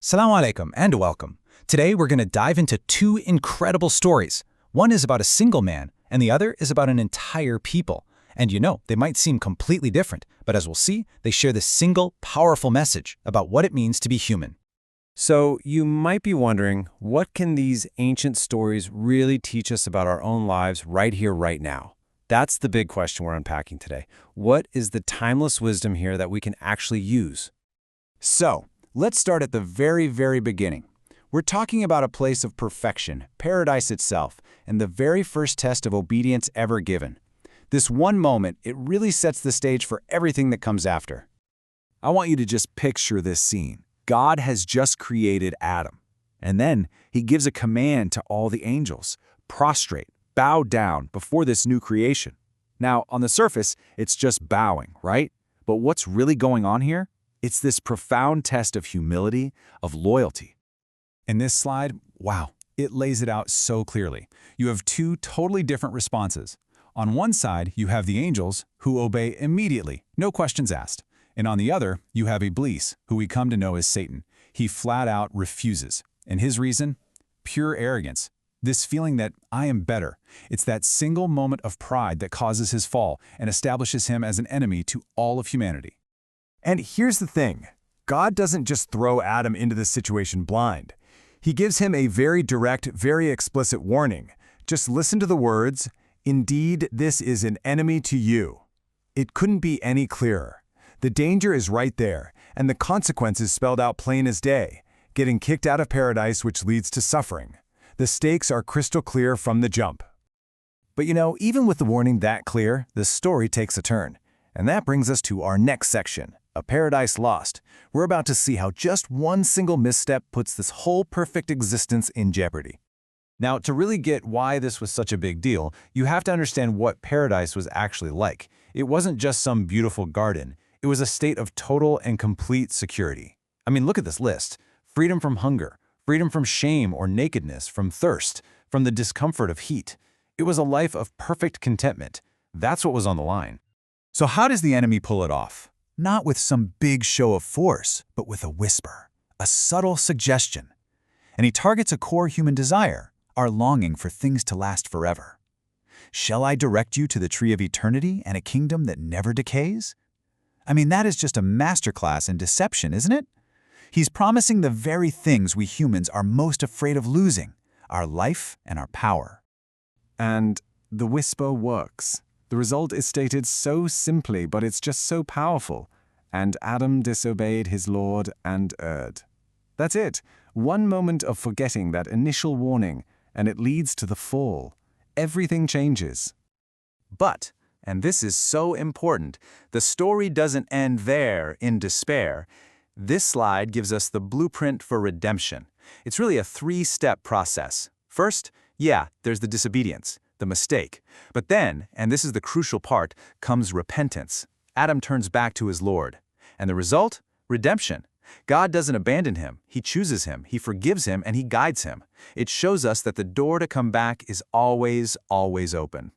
Assalamu alaikum and welcome. Today we're going to dive into two incredible stories. One is about a single man, and the other is about an entire people. And they might seem completely different, but as we'll see, they share this single, powerful message about what it means to be human. So you might be wondering, what can these ancient stories really teach us about our own lives right here, right now? That's the big question we're unpacking today. What is the timeless wisdom here that we can actually use? So, let's start at the very, very beginning. We're talking about a place of perfection, paradise itself, and the very first test of obedience ever given. This one moment, it really sets the stage for everything that comes after. I want you to just picture this scene. God has just created Adam, and then he gives a command to all the angels, prostrate, bow down before this new creation. Now, on the surface, it's just bowing, right? But what's really going on here? It's this profound test of humility, of loyalty. In this slide, wow, it lays it out so clearly. You have two totally different responses. On one side, you have the angels, who obey immediately, no questions asked. And on the other, you have Iblis, who we come to know as Satan. He flat out refuses. And his reason? Pure arrogance. This feeling that I am better. It's that single moment of pride that causes his fall and establishes him as an enemy to all of humanity. And here's the thing. God doesn't just throw Adam into this situation blind. He gives him a very direct, very explicit warning. Just listen to the words, "Indeed, this is an enemy to you." It couldn't be any clearer. The danger is right there, and the consequences spelled out plain as day. Getting kicked out of paradise, which leads to suffering. The stakes are crystal clear from the jump. But even with the warning that clear, the story takes a turn. And that brings us to our next section, a paradise lost. We're about to see how just one single misstep puts this whole perfect existence in jeopardy. Now, to really get why this was such a big deal, you have to understand what paradise was actually like. It wasn't just some beautiful garden. It was a state of total and complete security. I mean, look at this list. Freedom from hunger, freedom from shame or nakedness, from thirst, from the discomfort of heat. It was a life of perfect contentment. That's what was on the line. So how does the enemy pull it off? Not with some big show of force, but with a whisper, a subtle suggestion. And he targets a core human desire, our longing for things to last forever. Shall I direct you to the tree of eternity and a kingdom that never decays? I mean, that is just a masterclass in deception, isn't it? He's promising the very things we humans are most afraid of losing, our life and our power. And the whisper works. The result is stated so simply, but it's just so powerful. And Adam disobeyed his Lord and erred. That's it. One moment of forgetting that initial warning, and it leads to the fall. Everything changes. But, and this is so important, the story doesn't end there in despair. This slide gives us the blueprint for redemption. It's really a three-step process. First, there's the disobedience, the mistake. But then, and this is the crucial part, comes repentance. Adam turns back to his Lord. And the result? Redemption. God doesn't abandon him. He chooses him, he forgives him, and he guides him. It shows us that the door to come back is always, always open.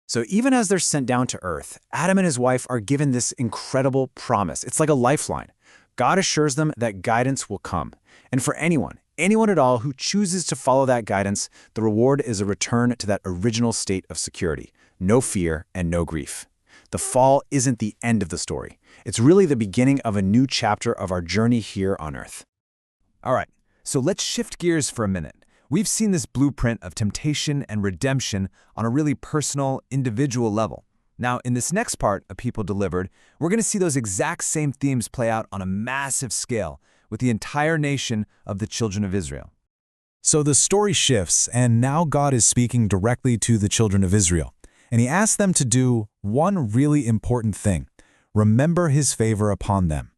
So even as they're sent down to earth, Adam and his wife are given this incredible promise. It's like a lifeline. God assures them that guidance will come. And for anyone at all who chooses to follow that guidance, the reward is a return to that original state of security. No fear and no grief. The fall isn't the end of the story. It's really the beginning of a new chapter of our journey here on earth. All right, so let's shift gears for a minute. We've seen this blueprint of temptation and redemption on a really personal, individual level. Now, in this next part of People Delivered, we're going to see those exact same themes play out on a massive scale with the entire nation of the children of Israel. So the story shifts, and now God is speaking directly to the children of Israel. And he asks them to do one really important thing: remember his favor upon them.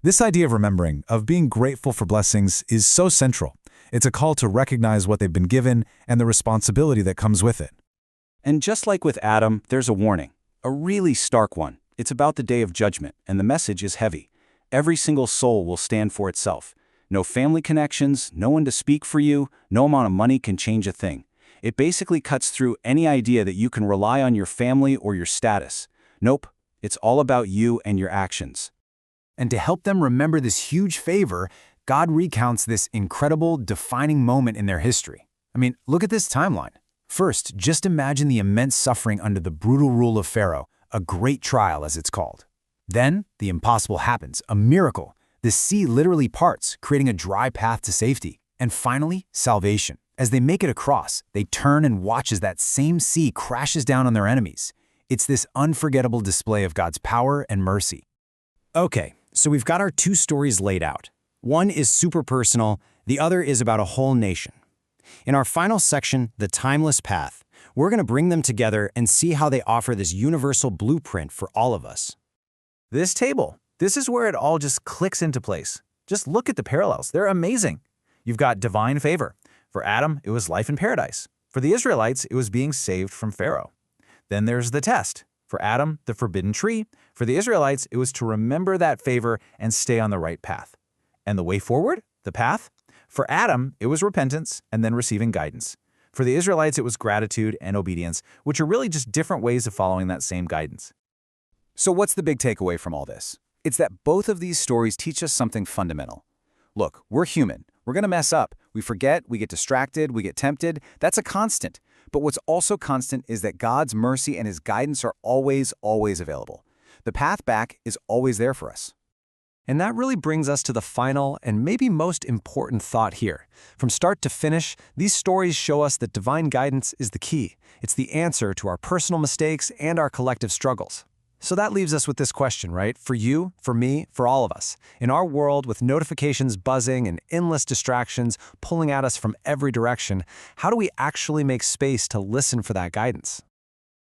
This idea of remembering, of being grateful for blessings, is so central. It's a call to recognize what they've been given and the responsibility that comes with it. And just like with Adam, there's a warning, a really stark one. It's about the day of judgment, and the message is heavy. Every single soul will stand for itself. No family connections, no one to speak for you, no amount of money can change a thing. It basically cuts through any idea that you can rely on your family or your status. Nope, it's all about you and your actions. And to help them remember this huge favor, God recounts this incredible, defining moment in their history. I mean, look at this timeline. First, just imagine the immense suffering under the brutal rule of Pharaoh, a great trial as it's called. Then, the impossible happens, a miracle. The sea literally parts, creating a dry path to safety. And finally, salvation. As they make it across, they turn and watch as that same sea crashes down on their enemies. It's this unforgettable display of God's power and mercy. Okay, so we've got our two stories laid out. One is super personal, the other is about a whole nation. In our final section, The Timeless Path, we're going to bring them together and see how they offer this universal blueprint for all of us. This table, this is where it all just clicks into place. Just look at the parallels. They're amazing. You've got divine favor. For Adam, it was life in paradise. For the Israelites, it was being saved from Pharaoh. Then there's the test. For Adam, the forbidden tree. For the Israelites, it was to remember that favor and stay on the right path. And the way forward, the path? For Adam, it was repentance and then receiving guidance. For the Israelites, it was gratitude and obedience, which are really just different ways of following that same guidance. So what's the big takeaway from all this? It's that both of these stories teach us something fundamental. Look, we're human. We're going to mess up. We forget, we get distracted, we get tempted. That's a constant. But what's also constant is that God's mercy and His guidance are always, always available. The path back is always there for us. And that really brings us to the final and maybe most important thought here. From start to finish, these stories show us that divine guidance is the key. It's the answer to our personal mistakes and our collective struggles. So that leaves us with this question, right? For you, for me, for all of us. In our world with notifications buzzing and endless distractions pulling at us from every direction, how do we actually make space to listen for that guidance?